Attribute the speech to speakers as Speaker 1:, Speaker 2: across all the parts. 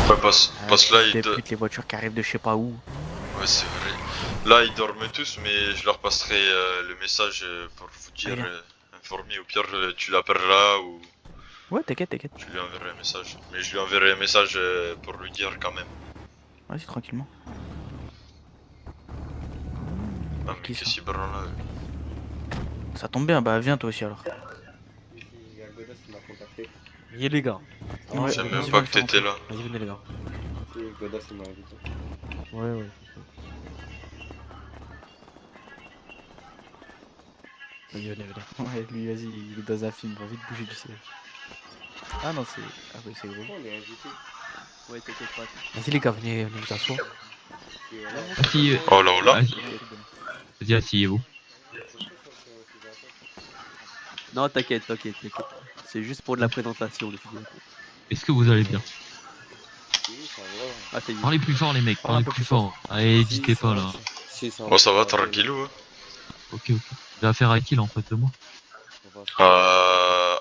Speaker 1: Ouais, parce que là,
Speaker 2: Des putes, les voitures qui arrivent de je sais pas où.
Speaker 1: Ouais, c'est vrai. Là, ils dorment tous, mais je leur passerai le message pour vous dire,
Speaker 2: Allez, viens.
Speaker 1: informer. Au pire, tu l'appelleras ou
Speaker 2: Ouais, t'inquiète, t'inquiète.
Speaker 1: tu lui enverrai un message. Mais je lui enverrai un message pour lui dire quand même.
Speaker 2: Vas-y, tranquillement.
Speaker 1: Ah,
Speaker 2: C'est
Speaker 1: mais
Speaker 2: qui ça?
Speaker 1: qu'est-ce qu'il branle là?
Speaker 2: Ça tombe bien, bah viens toi aussi alors.
Speaker 3: Il y a Godas qui m'a contacté.
Speaker 4: Viens les gars.
Speaker 3: Ça va,
Speaker 2: Ouais,
Speaker 1: Je savais
Speaker 3: Godas?
Speaker 1: même
Speaker 2: vas-y,
Speaker 1: pas
Speaker 2: viens
Speaker 1: que
Speaker 2: le faire
Speaker 1: t'étais
Speaker 2: entrer.
Speaker 1: là.
Speaker 4: Vas-y, venez les gars.
Speaker 3: Si, Godas il m'a invité.
Speaker 4: Ouais, ouais, c'est chaud. Vas-y, venez, venez.
Speaker 2: Ouais, lui, vas-y, il est dans un film, va vite bouger du siège. Ah non, c'est. Ah oui, c'est gros.
Speaker 3: Pourquoi on est invité?
Speaker 5: Ouais, t'inquiète pas.
Speaker 4: Vas-y les gars, venez vous asseoir.
Speaker 3: Si, voilà,
Speaker 2: Non,
Speaker 3: on
Speaker 2: c'est
Speaker 3: s'est
Speaker 2: bon.
Speaker 1: Asseyez.
Speaker 3: vraiment
Speaker 1: Oh là, oh là.
Speaker 3: invité.
Speaker 4: Vas-y,
Speaker 2: C'est bon.
Speaker 4: vas-y, asseyez-vous.
Speaker 3: Pourquoi ça c'est un sujet à ça?
Speaker 5: Non, t'inquiète, t'inquiète, t'inquiète. C'est juste pour de la présentation, le fusil à pompe.
Speaker 4: Est-ce que vous allez bien?
Speaker 3: Oui, ça va.
Speaker 5: Ah, ça y est.
Speaker 4: Parlez plus fort les mecs,
Speaker 2: Parle un
Speaker 4: parlez
Speaker 2: peu
Speaker 4: plus
Speaker 2: plus fort.
Speaker 4: fort. Allez,
Speaker 3: Si,
Speaker 4: hésitez
Speaker 3: ça
Speaker 4: pas
Speaker 3: va,
Speaker 4: là.
Speaker 3: si,
Speaker 1: Bon, ça va,
Speaker 3: bien.
Speaker 1: tranquillou. Hein.
Speaker 4: Ok, ok. J'ai affaire à qui là en fait de moi?
Speaker 3: Vasco,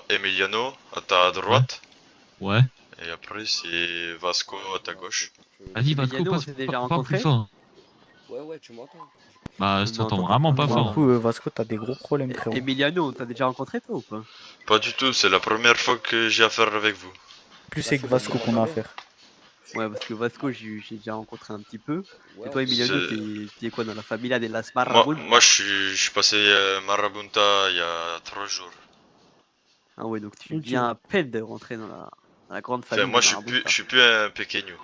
Speaker 1: Emiliano, à ta
Speaker 4: Ouais,
Speaker 1: droite.
Speaker 4: ouais.
Speaker 1: Et après, c'est Vasco à ta
Speaker 3: Vasco,
Speaker 1: gauche.
Speaker 3: tu veux
Speaker 4: Vas-y,
Speaker 3: dire?
Speaker 4: Vasco,
Speaker 5: Emiliano, on s'est déjà
Speaker 4: parle plus
Speaker 5: rencontrés?
Speaker 4: fort.
Speaker 3: Ouais, ouais, tu m'entends?
Speaker 4: Bah,
Speaker 5: On
Speaker 4: je t'entends
Speaker 5: n'entend
Speaker 4: vraiment
Speaker 5: pas.
Speaker 4: pas
Speaker 2: Pour le
Speaker 4: fort.
Speaker 2: coup, Vasco, t'as des gros problèmes, frérot.
Speaker 5: Emiliano, on t'a déjà rencontré toi ou pas?
Speaker 1: Pas du tout, c'est la première fois que j'ai affaire avec vous.
Speaker 2: Plus
Speaker 3: Là,
Speaker 2: c'est que
Speaker 3: c'est bon, tu
Speaker 2: Vasco qu'on
Speaker 3: m'entends
Speaker 2: a
Speaker 3: bien?
Speaker 2: affaire.
Speaker 5: Ouais, parce que Vasco, j'ai déjà rencontré un petit peu.
Speaker 3: Ouais,
Speaker 5: Et
Speaker 3: on
Speaker 5: toi,
Speaker 3: s'est déjà
Speaker 5: Emiliano,
Speaker 1: C'est-
Speaker 3: vu.
Speaker 5: t'es quoi dans la familia de las
Speaker 1: Moi,
Speaker 5: Marabouts?
Speaker 1: moi je suis passé Marabunta il y a 3 jours.
Speaker 5: Ah ouais, donc tu
Speaker 2: Ok.
Speaker 5: viens à peine de rentrer dans la grande
Speaker 1: Enfin,
Speaker 5: famille
Speaker 1: moi,
Speaker 5: des
Speaker 1: je
Speaker 5: Marabouta.
Speaker 1: suis plus un pequeño.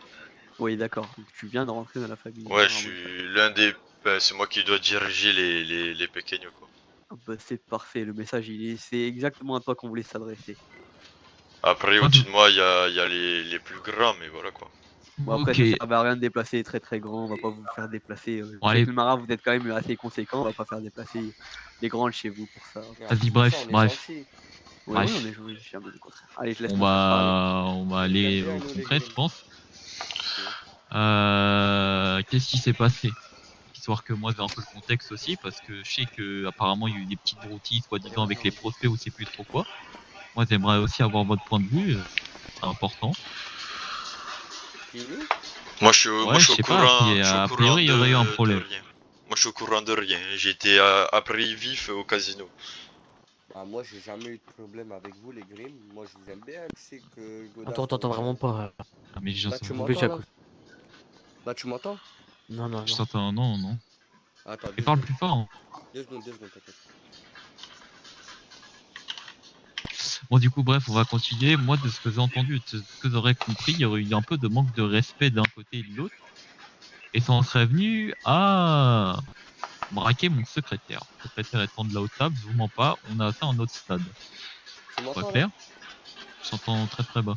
Speaker 5: Oui, d'accord. Donc tu viens de rentrer dans la famille des
Speaker 1: Ouais, je
Speaker 5: Marabouta.
Speaker 1: suis l'un des. Ben, c'est moi qui dois diriger les pequeños, quoi.
Speaker 5: Ah bah, c'est parfait, le message, c'est exactement à toi qu'on voulait s'adresser.
Speaker 1: Après,
Speaker 4: Moi,
Speaker 1: au-dessus de moi, il y a les plus grands, mais voilà quoi.
Speaker 5: Bon, après,
Speaker 4: ok.
Speaker 5: ça sert à rien de déplacer les très très grands, on va pas vous faire déplacer.
Speaker 4: Bon,
Speaker 5: Je sais
Speaker 4: allez,
Speaker 5: que le Mara, vous êtes quand même assez conséquent, on va pas faire déplacer les grands de chez vous pour ça.
Speaker 3: Mais en
Speaker 4: vas-y,
Speaker 3: plus de ça,
Speaker 4: bref,
Speaker 3: on est
Speaker 4: bref,
Speaker 3: gentil.
Speaker 5: Oui, oui, on
Speaker 4: bref.
Speaker 5: est joué, j'ai jamais dit le contraire. Allez, je laisse
Speaker 4: On
Speaker 5: mon frère parler.
Speaker 4: va, on va
Speaker 3: On aime
Speaker 4: aller
Speaker 3: bien,
Speaker 4: au
Speaker 3: nous, les
Speaker 4: concret, je
Speaker 3: Grimm.
Speaker 4: pense.
Speaker 3: Ok.
Speaker 4: Qu'est-ce qui s'est passé? Histoire que moi j'ai un peu le contexte aussi, parce que je sais que apparemment il y a eu des petites broutilles, soi-disant avec les prospects ou c'est plus trop quoi. Moi j'aimerais aussi avoir votre point de vue, c'est important.
Speaker 3: Qui, nous?
Speaker 1: Moi,
Speaker 4: Ouais,
Speaker 1: je
Speaker 4: je
Speaker 1: suis au
Speaker 4: sais pas,
Speaker 1: courant, je suis au
Speaker 4: a
Speaker 1: courant
Speaker 4: priori il y aurait eu un
Speaker 1: de
Speaker 4: problème.
Speaker 1: rien. Moi, je suis au courant de rien. J'ai été appris vif au casino.
Speaker 3: Bah, moi, j'ai jamais eu de problème avec vous, les Grimm. Moi, je vous aime bien. Tu sais que Godas,
Speaker 4: Attends, t'entends vraiment pas. Ah mais
Speaker 3: Là, tu
Speaker 4: oui,
Speaker 3: m'entends, là?
Speaker 4: j'écoute.
Speaker 3: Là, tu m'entends?
Speaker 4: Non, non, je non. T'entends, non, non.
Speaker 3: Attends,
Speaker 4: Et
Speaker 3: deux
Speaker 4: parle
Speaker 3: secondes.
Speaker 4: plus fort. Hein.
Speaker 3: Deux secondes, t'inquiète.
Speaker 4: Bon du coup bref, on va continuer. Moi de ce que j'ai entendu, de ce que j'aurais compris, il y aurait eu un peu de manque de respect d'un côté et de l'autre. Et ça en serait venu à braquer mon secrétaire. Le secrétaire étant de la haute table, je vous mens pas, on a atteint un autre stade.
Speaker 3: Tu
Speaker 4: Pas
Speaker 3: m'entends, là?
Speaker 4: clair? Je t'entends très très bas.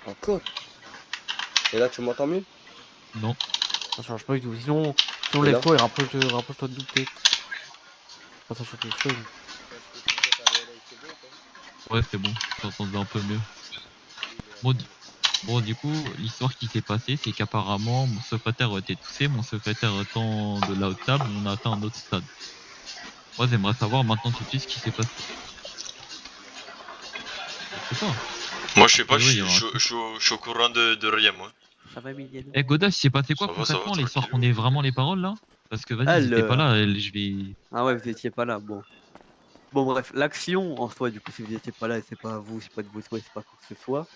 Speaker 3: Encore? Et là, tu m'entends mieux?
Speaker 4: Non.
Speaker 2: Ça change pas du tout. Sinon
Speaker 3: Et là?
Speaker 2: lève-toi et rapproche-toi de nous peut-être. Je pense que ça change quelque chose.
Speaker 3: Est-ce que si je tape à l'oreille, c'est bon ou pas?
Speaker 4: Ouais, c'est bon, j'entendais un peu mieux.
Speaker 3: Oui, mais
Speaker 4: Bon,
Speaker 3: attends.
Speaker 4: bon, du coup, l'histoire qui s'est passée, c'est qu'apparemment, mon secrétaire a été touché, mon secrétaire étant de la haute table, on a atteint un autre stade. Moi, j'aimerais savoir maintenant tout de suite ce qui s'est passé.
Speaker 3: Comment ça?
Speaker 4: Je sais pas.
Speaker 1: Moi, je
Speaker 4: A
Speaker 1: sais pas,
Speaker 4: priori, il y aura un truc.
Speaker 1: je suis au courant de rien, moi.
Speaker 5: Ça va, Emiliano?
Speaker 4: Eh, Godas, il s'est passé quoi
Speaker 1: Ça va,
Speaker 4: concrètement, l'histoire
Speaker 1: tranquille.
Speaker 4: qu'on ait vraiment les paroles là? Parce que vas-y, j'étais pas
Speaker 5: Alors,
Speaker 4: là, je vais.
Speaker 5: ah ouais, vous étiez pas là, bon. Bon, bref, l'action en soi, du coup, si vous étiez pas là, c'est pas vous, c'est pas de votre souhait, c'est pas quoi que ce soit.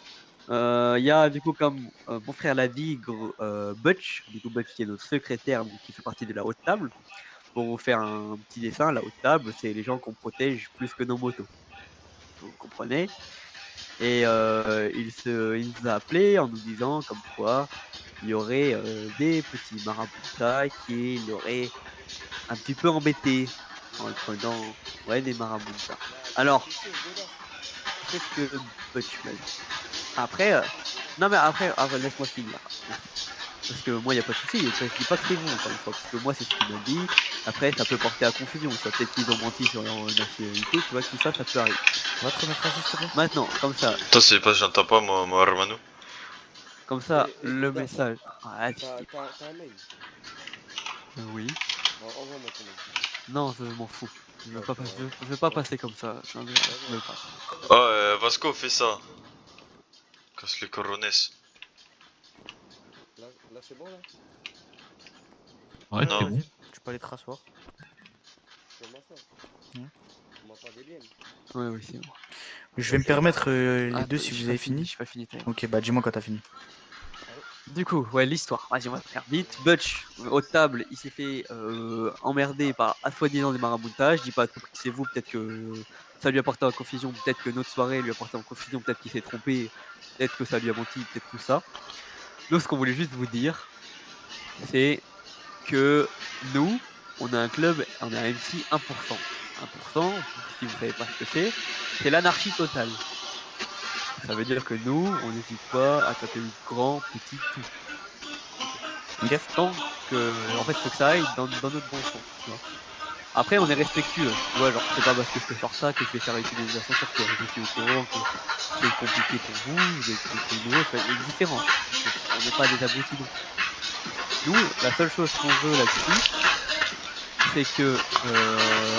Speaker 5: Il y a du coup, comme mon frère l'a dit, Butch, du coup, Butch qui est notre secrétaire, donc, qui fait partie de la haute table. Pour vous faire un petit dessin, la haute table, c'est les gens qu'on protège plus que nos motos. Vous comprenez? Et il nous a appelé en nous disant comme quoi il y aurait des petits maraboutas qui l'auraient un petit peu embêté en le prenant. Ouais, des maraboutas.
Speaker 3: Là, tu
Speaker 5: Alors,
Speaker 3: réfléchis, Godas.
Speaker 5: c'est ce que Butch m'a dit. Après, non mais après, laisse-moi finir. Parce que moi, il n'y a pas de souci. Je dis pas que c'est vous, encore une fois. Parce que moi, c'est ce qu'il m'a dit. Après, ça peut porter à confusion. Tu vois, peut-être qu'ils ont menti sur leur nationalité. Tu vois, tout ça, ça peut arriver.
Speaker 2: Va te remettre assis, s'il te plaît.
Speaker 5: Maintenant,
Speaker 1: Toi, c'est pas, j'entends pas, mon hermano.
Speaker 5: comme ça, le
Speaker 3: Godas,
Speaker 5: message. Ah,
Speaker 3: t'as un mail?
Speaker 5: oui.
Speaker 3: Envoie-moi ton mail.
Speaker 5: Non, je m'en fous.
Speaker 3: Ok,
Speaker 5: Je veux pas
Speaker 3: ouais.
Speaker 5: passer comme ça.
Speaker 3: Vas-y,
Speaker 5: Je veux pas.
Speaker 1: Oh, Vasco, fais ça. Casse les corones.
Speaker 3: c'est bon là?
Speaker 4: Ouais, c'est
Speaker 1: Non.
Speaker 4: bon.
Speaker 2: vas-y, tu peux aller te rasseoir.
Speaker 3: Je peux m'asseoir.
Speaker 2: Ouais.
Speaker 3: On m'a pas des liens.
Speaker 5: Ouais, oui, c'est bon.
Speaker 2: Je vais me permettre les
Speaker 5: Ah,
Speaker 2: deux si vous avez fini.
Speaker 5: j'ai pas fini. t'as-
Speaker 2: Ok, bah dis-moi quand t'as fini.
Speaker 5: Du coup, ouais, l'histoire. Vas-y, on va faire vite. Butch, aux tables, il s'est fait emmerder par à soi-disant des maraboutas. Je dis pas à tout prix que c'est vous, peut-être que ça lui a porté en confusion, peut-être que notre soirée lui a porté en confusion, peut-être qu'il s'est trompé, peut-être que ça lui a menti, peut-être tout ça. Nous, ce qu'on voulait juste vous dire, c'est que nous, on a un club, on a un MC 1%. 1%, si vous savez pas ce que c'est l'anarchie totale. Ça veut dire que nous, on n'hésite pas à taper le grand, petit, tout.
Speaker 2: Ok.
Speaker 5: Tant que, en fait, faut que ça aille dans notre bon sens, tu vois. Après, on est respectueux, tu vois, genre, c'est pas parce que je te sors ça que je vais faire utiliser ça sur toi. Je suis au courant que c'est compliqué pour vous, vous êtes plus nouveau, tu vois, il y a une différence. On n'est pas des abrutis non plus. Nous, la seule chose qu'on veut là-dessus, c'est que,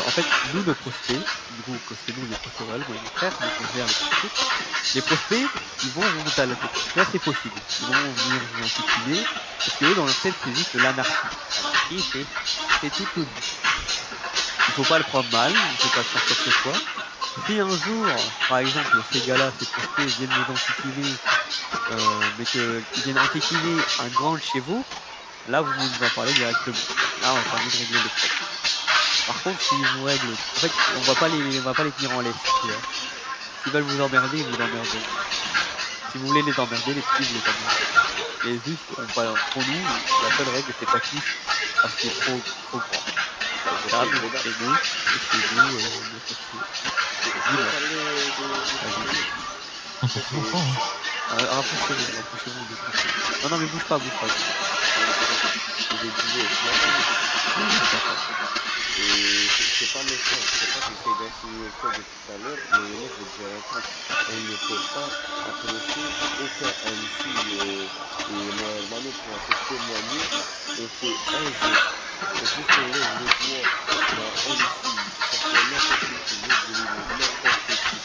Speaker 5: en fait, nous, notre prospect, du coup, parce que nous, on est prospect royal, moi et mon frère, donc on gère les prospects, ils vont vous monter à la tête. Ça, c'est possible. Ils vont venir vous enquiquiner, parce que eux, dans leur tête, c'est juste l'anarchie. L'anarchie, c'est toute logique. Il faut pas le prendre mal, il faut pas faire quoi que ce soit. Si un jour, par exemple, ces gars-là, ces prospects viennent vous enquiquiner, mais qu'ils viennent enquiquiner un grand de chez vous, là, vous nous en parlez directement. Là, c'est à nous de régler le problème. Par contre, s'ils vous règlent, en fait, on va pas les tenir en laisse, tu vois. S'ils veulent vous emmerder, ils vous emmerderont. Si vous voulez les emmerder, les petits, vous les emmerderez. Mais juste, pour nous, la seule règle, c'est pas tous à ce qui est trop grand. La
Speaker 3: Ok,
Speaker 5: table,
Speaker 3: Godas.
Speaker 5: c'est nous, il y a pas de souci.
Speaker 3: Je peux
Speaker 5: Dis-moi,
Speaker 3: parler de
Speaker 5: vas-y.
Speaker 3: 30 minutes?
Speaker 4: On
Speaker 3: Ça,
Speaker 4: s'en fout encore, hein.
Speaker 5: Rapprochez-vous de tranquille. Non, non, mais bouge pas, bouge pas.
Speaker 3: Godas. Et je disais, tu m'entends là?
Speaker 5: Oui, oui, je t'entends.
Speaker 3: Et c'est pas méchant, c'est pas que j'essaie d'insinuer quoi depuis tout à l'heure, mais moi je vais te dire un truc. On ne peut pas approcher aucun MC et mon hermano pourra te témoigner. On fait un geste. Juste on lève le doigt, que ce soit un MC, que ce soit n'importe qui, le green ou n'importe qui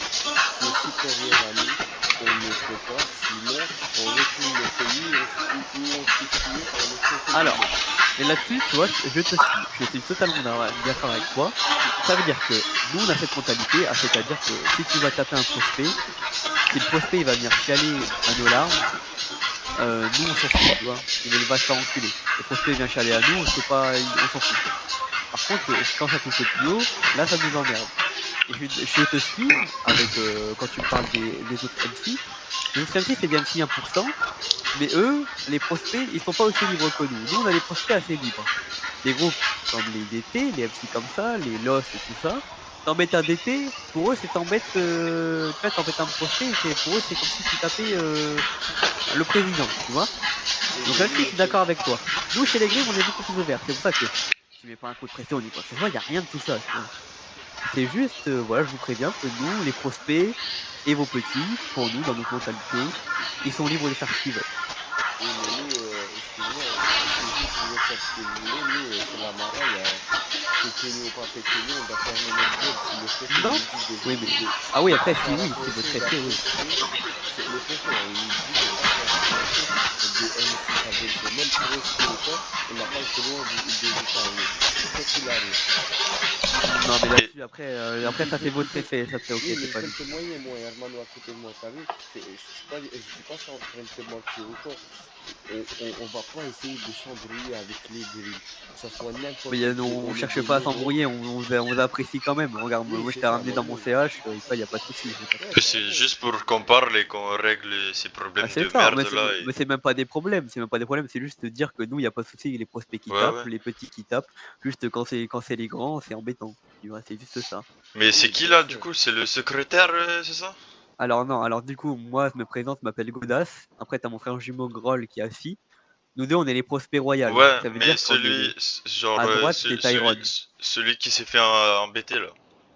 Speaker 3: est supérieur à nous. On ne peut pas, sinon on retourne au pays où on s'est tué par le feu du
Speaker 5: Alors,
Speaker 3: monde.
Speaker 5: et là-dessus, tu vois, je te suis. Je suis totalement d'accord avec toi. Ça veut dire que nous, on a cette mentalité, c'est-à-dire que si tu vas taper un prospect, si le prospect il va venir chialer à nos larmes, nous on s'en fout, tu vois. Il va se faire enculer. Le prospect vient chialer à nous, c'est pas, on s'en fout. Par contre, quand ça touche le plus haut, là ça nous emmerde. Et je te suis avec quand tu me parles des autres MC. Les autres MC, c'est des MC 1%, mais eux, les prospects, ils sont pas aussi libres que nous. Nous, on a des prospects assez libres. Des groupes comme les DT, les MC comme ça, les LOS et tout ça. T'embêtes un DT, pour eux, c'est tu vois, t'embêtes un prospect, pour eux, c'est comme si tu tapais le président, tu vois.
Speaker 3: Oui,
Speaker 5: Donc
Speaker 3: mais
Speaker 5: là-dessus,
Speaker 3: nous,
Speaker 5: je suis d'accord avec toi. Nous, chez les Grimm, on est beaucoup plus ouvert. C'est pour ça que tu mets pas un coup de pression ni quoi que ce soit, il n'y a rien de tout ça, tu vois. C'est juste, voilà, je vous préviens que nous, les prospects et vos petits, pour nous, dans notre mentalité, ils sont libres de faire ce qu'ils veulent.
Speaker 3: oui, mais nous, excuse-moi, si vous pouvez faire ce que vous voulez, nous, c'est la Mara, il y a péqueno ou pas péqueno, on doit fermer notre gueule. Si le préfet
Speaker 5: Non?
Speaker 3: nous dit
Speaker 5: Oui, mais. Ah oui, après, si oui, si votre
Speaker 3: rapprocher,
Speaker 5: effet, oui.
Speaker 3: c'est le préfet, hein, il nous dit de pas se rapprocher de MC, ça veut dire même prospect ou quoi, on n'a pas le droit de vous parler, quoi qu'il arrive.
Speaker 5: Non, mais
Speaker 1: Et
Speaker 5: là-dessus, après, ça, c'est votre effet. Ça, c'est ok,
Speaker 3: Oui, mais
Speaker 5: c'est
Speaker 3: je
Speaker 5: pas
Speaker 3: peux le
Speaker 5: nous.
Speaker 3: témoigner, moi, Hermano à côté de moi, t'as vu? Je dis pas ça en train de te mentir ou quoi. On va pas essayer de s'embrouiller avec les grilles, que ce soit
Speaker 5: Mais
Speaker 3: n'importe qui.
Speaker 5: on
Speaker 3: On est
Speaker 5: cherche
Speaker 3: des
Speaker 5: pas à
Speaker 3: nouveaux.
Speaker 5: s'embrouiller, on vous apprécie quand même. Regarde,
Speaker 3: Oui,
Speaker 5: moi, je
Speaker 3: c'est
Speaker 5: t'ai
Speaker 3: ça,
Speaker 5: ramené
Speaker 3: moi,
Speaker 5: dans mon
Speaker 3: nous.
Speaker 5: CH, il n'y a pas de souci, j'ai pas de
Speaker 3: Ouais,
Speaker 5: souci.
Speaker 3: t'as
Speaker 1: c'est
Speaker 3: raison.
Speaker 1: juste pour qu'on parle et qu'on règle ces
Speaker 5: Ah,
Speaker 1: problèmes
Speaker 5: c'est
Speaker 1: de
Speaker 5: ça,
Speaker 1: merde là.
Speaker 5: mais c'est même pas des problèmes, c'est juste te dire que nous, il n'y a pas de souci, les prospects qui
Speaker 1: Ouais,
Speaker 5: tapent,
Speaker 1: ouais.
Speaker 5: les petits qui tapent, juste quand c'est les grands, c'est embêtant. Tu vois, c'est juste ça.
Speaker 1: Mais c'est
Speaker 3: Oui,
Speaker 1: qui
Speaker 3: bien
Speaker 1: là du
Speaker 3: sûr.
Speaker 1: coup? C'est le secrétaire, c'est ça?
Speaker 5: Alors non, alors du coup, moi, je me présente, je m'appelle Godas. Après, t'as mon frère jumeau Groll qui est assis. Nous deux, on est les prospects royales.
Speaker 1: Ouais,
Speaker 5: Ça veut
Speaker 1: mais
Speaker 5: dire qu'on est
Speaker 1: celui,
Speaker 5: les...
Speaker 1: genre,
Speaker 5: À droite, c'est Tyrone.
Speaker 1: celui qui s'est fait embêter là.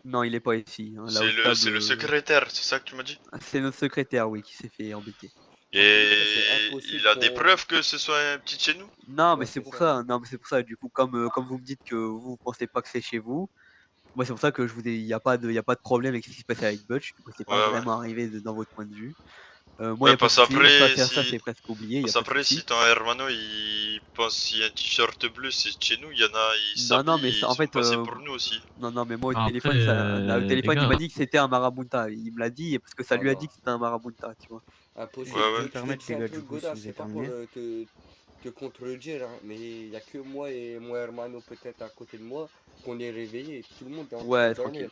Speaker 5: Non, il est pas ici, hein. La
Speaker 1: C'est
Speaker 5: haute table,
Speaker 1: c'est le secrétaire, c'est ça que tu m'as dit?
Speaker 5: c'est notre secrétaire, oui, qui s'est fait embêter.
Speaker 3: Dans tous les cas, c'est
Speaker 1: Et il
Speaker 3: impossible
Speaker 1: a des
Speaker 3: qu'on.
Speaker 1: preuves que ce soit un petit de chez nous?
Speaker 5: Non, mais
Speaker 3: Ouais,
Speaker 5: c'est
Speaker 3: c'est
Speaker 5: pour
Speaker 3: ça.
Speaker 5: ça. Non, mais c'est pour ça. Du coup, comme vous me dites que vous pensez pas que c'est chez vous, moi, c'est pour ça que il y a pas de problème avec ce qui se passait avec Butch. Du coup, c'est pas
Speaker 1: Ouais, ouais.
Speaker 5: vraiment arrivé dans votre point de vue. Moi, y
Speaker 1: Ouais,
Speaker 5: a pas de
Speaker 1: parce
Speaker 5: souci.
Speaker 1: après,
Speaker 5: Ça, faire ça,
Speaker 1: si-
Speaker 5: c'est presque oublié. Y a
Speaker 1: Parce
Speaker 5: pas de
Speaker 1: après,
Speaker 5: souci.
Speaker 1: si ton hermano il pense s'il y a un t-shirt bleu, c'est de chez nous, il y en a, ils
Speaker 5: Non, non, mais
Speaker 1: s'habillent,
Speaker 5: ça,
Speaker 1: ils
Speaker 5: en
Speaker 1: sont
Speaker 5: fait,
Speaker 1: passés pour nous aussi.
Speaker 5: non, mais moi, au
Speaker 4: Après,
Speaker 5: téléphone, au
Speaker 4: les
Speaker 5: téléphone, il
Speaker 4: gars,
Speaker 5: m'a dit que c'était un marabunta. Il me l'a dit parce que ça lui a dit
Speaker 3: Alors,
Speaker 5: que c'était un marabunta, tu vois.
Speaker 3: impossible.
Speaker 1: Ouais,
Speaker 3: Je
Speaker 1: ouais.
Speaker 3: te,
Speaker 2: Me
Speaker 3: je te
Speaker 2: permettre
Speaker 3: dis
Speaker 2: les
Speaker 3: un
Speaker 2: gars, du
Speaker 3: truc,
Speaker 2: coup, si
Speaker 3: Goda,
Speaker 2: vous
Speaker 3: c'est
Speaker 2: avez
Speaker 3: pas pour
Speaker 2: terminé.
Speaker 3: te contredire, hein, mais il y a que moi et mon hermano peut-être à côté de moi qu'on est réveillés. Tout le monde est en train de
Speaker 5: Ouais,
Speaker 3: dormir.
Speaker 5: tranquille.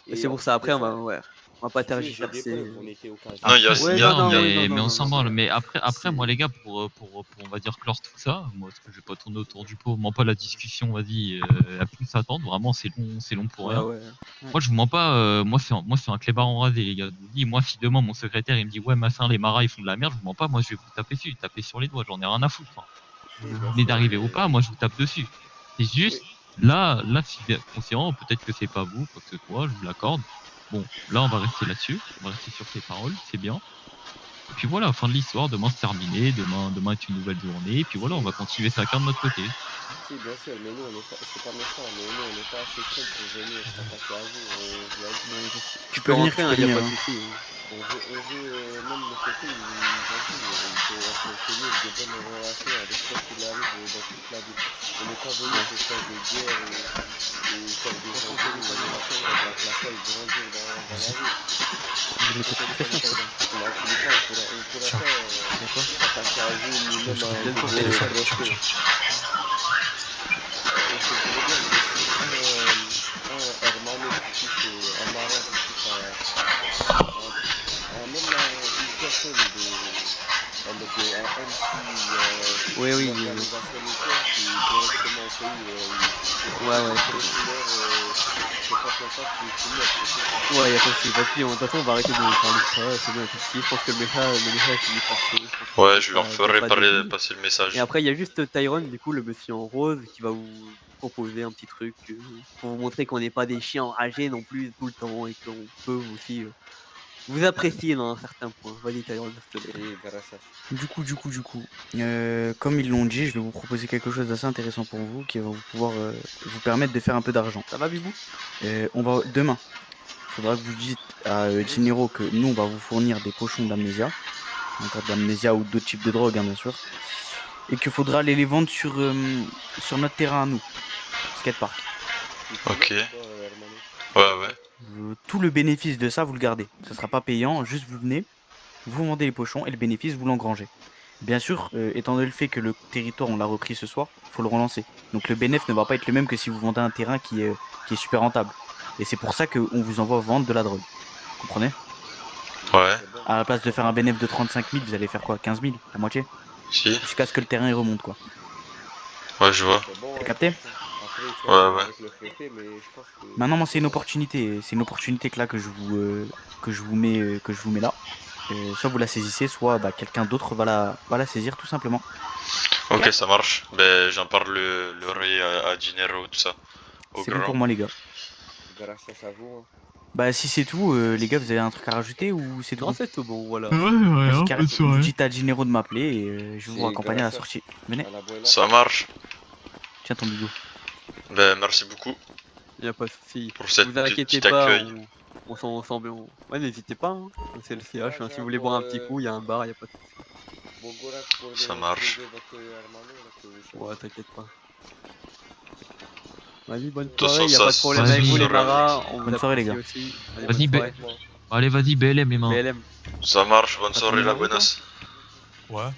Speaker 3: Et
Speaker 5: C'est
Speaker 3: en
Speaker 5: pour ça.
Speaker 3: plus de
Speaker 5: Après,
Speaker 3: ça,
Speaker 5: ouais, on va pas
Speaker 3: si tu veux, j'ai des
Speaker 5: tergiverser.
Speaker 3: preuves. On était au
Speaker 1: Non,
Speaker 3: casino.
Speaker 5: Ouais,
Speaker 3: On
Speaker 5: non,
Speaker 4: non,
Speaker 3: était
Speaker 5: non, oui,
Speaker 3: avec
Speaker 5: non,
Speaker 4: mais
Speaker 5: non,
Speaker 4: on
Speaker 5: non,
Speaker 4: s'en
Speaker 5: non,
Speaker 4: branle.
Speaker 5: non.
Speaker 4: Mais après, moi,
Speaker 5: C'est-
Speaker 4: les gars, pour, on va dire, clore tout ça, moi, parce que je vais pas tourner autour du pot, mens pas la discussion, vas-y, à plus s'attendre. Vraiment, c'est long pour
Speaker 5: Ouais,
Speaker 4: rien.
Speaker 5: ouais.
Speaker 4: Moi, je vous mens pas, moi, c'est un clébard enragé, les gars. Je vous le dis, moi, si demain, mon secrétaire, il me dit, ouais, massin, les maras, ils font de la merde, je vous mens pas, moi, je vais vous taper dessus, taper sur les doigts, j'en ai rien à foutre. Enfin,
Speaker 3: Oui,
Speaker 4: vous
Speaker 3: bien
Speaker 4: venez
Speaker 3: sûr,
Speaker 4: d'arriver ou
Speaker 3: mais
Speaker 4: pas, moi, je vous tape dessus. C'est
Speaker 3: oui,
Speaker 4: juste, là, si bien conscient, peut-être que c'est pas vous, quoi que ce soit, je vous l'accorde. Bon, là, on va rester là-dessus, on va rester sur ces paroles, c'est bien. Et puis voilà, fin de l'histoire, demain c'est terminé, demain est une nouvelle journée, et puis voilà, on
Speaker 3: si,
Speaker 4: va continuer chacun de notre côté.
Speaker 3: si, bien sûr, mais nous, on n'est pas, c'est pas méchant, mais nous, on n'est pas assez cons pour venir s'attaquer à vous, on vous l'a dit.
Speaker 5: Ouais,
Speaker 2: Tu
Speaker 5: tu
Speaker 2: peux
Speaker 5: peux
Speaker 2: venir,
Speaker 5: rentrer,
Speaker 2: tu
Speaker 5: hein,
Speaker 2: peux
Speaker 5: y a
Speaker 2: venir.
Speaker 5: pas de
Speaker 2: Hein.
Speaker 5: souci. Hein.
Speaker 3: Même le préfet, il nous a dit, il faut entretenir de bonnes relations avec quoi qu'il arrive dans toute la ville. On n'est pas venu
Speaker 5: Ouais.
Speaker 3: pour faire des guerres ou faire des
Speaker 5: Franchement,
Speaker 3: embrouilles, on est là pour faire de la clapa et grandir dans la ville.
Speaker 2: Vous mettez de pression, ça.
Speaker 3: Dans tous les cas, on pourra
Speaker 2: Tiens.
Speaker 3: pas
Speaker 2: Il y a quoi
Speaker 3: s'attaquer à vous, ni même
Speaker 2: Je
Speaker 3: à un
Speaker 2: te
Speaker 5: Viens
Speaker 3: de
Speaker 5: sur le
Speaker 3: vos
Speaker 5: téléphone.
Speaker 3: prospects. On sait très bien que si un hermano qui touche un marin qui touche une personne en mode un MC ou
Speaker 5: Oui,
Speaker 3: une
Speaker 5: oui,
Speaker 3: organisation ou quoi, c'est directement au pays. Il faut
Speaker 5: ouais,
Speaker 3: que
Speaker 5: ouais,
Speaker 3: entre les couleurs, fais pas ton taf, tu meurs, c'est tout.
Speaker 5: ouais, y a pas de souci. Vas-y, de toute façon, on va arrêter de parler de ça. C'est bon, y a pas de souci. Je pense que le message est passé. Je pense qu'il
Speaker 1: Ouais,
Speaker 5: n'y
Speaker 1: je
Speaker 5: a
Speaker 1: leur
Speaker 5: pas, y a
Speaker 1: ferai
Speaker 5: pas de deal.
Speaker 1: passer le
Speaker 5: Et
Speaker 1: message.
Speaker 5: après, il y a juste Tyron, du coup, le monsieur en rose, qui va vous proposer un petit truc pour vous montrer qu'on n'est pas des chiens enragés non plus tout le temps et qu'on peut aussi vous apprécier dans un certain point. Vas-y, Tyron, s'il te plaît.
Speaker 3: Et gracias.
Speaker 2: Du coup, comme ils l'ont dit, je vais vous proposer quelque chose d'assez intéressant pour vous, qui va vous pouvoir vous permettre de faire un peu d'argent.
Speaker 5: Ça va, Bibou?
Speaker 2: Demain, il faudra que vous dites à Gennaro que nous, on va vous fournir des pochons d'amnésia, en cas d'amnésia ou d'autres types de drogue, hein, bien sûr, et qu'il faudra aller les vendre sur notre terrain à nous, skatepark.
Speaker 3: Tu
Speaker 1: Ok.
Speaker 3: notes ou pas, hermano?
Speaker 1: Ouais, ouais.
Speaker 2: Tout le bénéfice de ça, vous le gardez. Ce sera pas payant, juste vous venez, vous vendez les pochons et le bénéfice, vous l'engrangez. Bien sûr, étant donné le fait que le territoire, on l'a repris ce soir, il faut le relancer. Donc le bénéfice ne va pas être le même que si vous vendez un terrain qui est super rentable. Et c'est pour ça qu'on vous envoie vendre de la drogue. Vous comprenez?
Speaker 1: Ouais.
Speaker 3: C'est bon.
Speaker 2: À la place de faire un bénéfice de 35 000, vous allez faire quoi? 15 000? La moitié?
Speaker 1: Si.
Speaker 2: Jusqu'à ce que le terrain il remonte, quoi.
Speaker 1: Ouais, je vois.
Speaker 3: C'est bon,
Speaker 2: T'as
Speaker 3: hein,
Speaker 2: capté?
Speaker 3: franchement. Après, il faut
Speaker 1: Ouais,
Speaker 3: voir
Speaker 1: ouais.
Speaker 3: avec le préfet, mais je pense que
Speaker 2: Maintenant, moi,
Speaker 3: c'est bon.
Speaker 2: c'est une opportunité que là que je vous mets là. Soit vous la saisissez, soit bah, quelqu'un d'autre va la saisir tout simplement.
Speaker 1: Ok,
Speaker 2: Ok?
Speaker 1: ça marche. Ben, j'en parle le ré à Dinero, tout ça. Au
Speaker 2: C'est bon
Speaker 1: grand.
Speaker 2: pour moi, les gars.
Speaker 3: Gracias à vous. Hein.
Speaker 2: Bah, si c'est tout, les gars, vous avez un truc à rajouter ou c'est tout
Speaker 5: Non,
Speaker 2: bon?
Speaker 5: c'est tout bon, voilà.
Speaker 4: Ouais,
Speaker 2: Vas-y,
Speaker 4: rien,
Speaker 2: carré.
Speaker 4: bonne
Speaker 2: Vous
Speaker 4: soirée.
Speaker 2: dites à Gennaro de m'appeler et je vais vous
Speaker 3: C'est
Speaker 2: raccompagner à la
Speaker 3: gracias
Speaker 2: sortie. Venez,
Speaker 3: à la buena.
Speaker 1: Ça marche.
Speaker 2: tiens ton bigot.
Speaker 1: Ben, merci beaucoup
Speaker 5: Y a pas de souci.
Speaker 1: pour cette
Speaker 5: Vous inquiétez
Speaker 1: petit
Speaker 5: pas,
Speaker 1: accueil.
Speaker 5: on s'en ensemble. Ouais, n'hésitez pas. Hein. C'est le CH. Hein.
Speaker 3: J'ai
Speaker 5: Si vous voulez boire
Speaker 3: encore
Speaker 5: un petit coup, il y a un bar, y a pas de souci.
Speaker 3: bon courage pour
Speaker 1: Ça marche.
Speaker 3: trouver votre hermano là, que vous cherchez.
Speaker 5: Ouais, t'inquiète pas. Vas-y, bonne
Speaker 1: De toute
Speaker 5: soirée,
Speaker 1: façon,
Speaker 5: y a
Speaker 1: ça,
Speaker 5: pas de problème avec
Speaker 4: Vas-y.
Speaker 5: vous les
Speaker 1: sera
Speaker 5: maras, on vous
Speaker 2: Bonne soirée, les
Speaker 5: apprécie
Speaker 2: gars.
Speaker 5: aussi. Allez,
Speaker 4: Vas-y,
Speaker 5: bonne soirée.
Speaker 3: Franchement,
Speaker 4: Allez, vas-y, BLM, les mains.
Speaker 5: BLM.
Speaker 1: Ça marche. Bonne
Speaker 2: T'as ton
Speaker 1: soirée, la
Speaker 2: numéro, toi?
Speaker 1: bonasse.
Speaker 6: Ouais.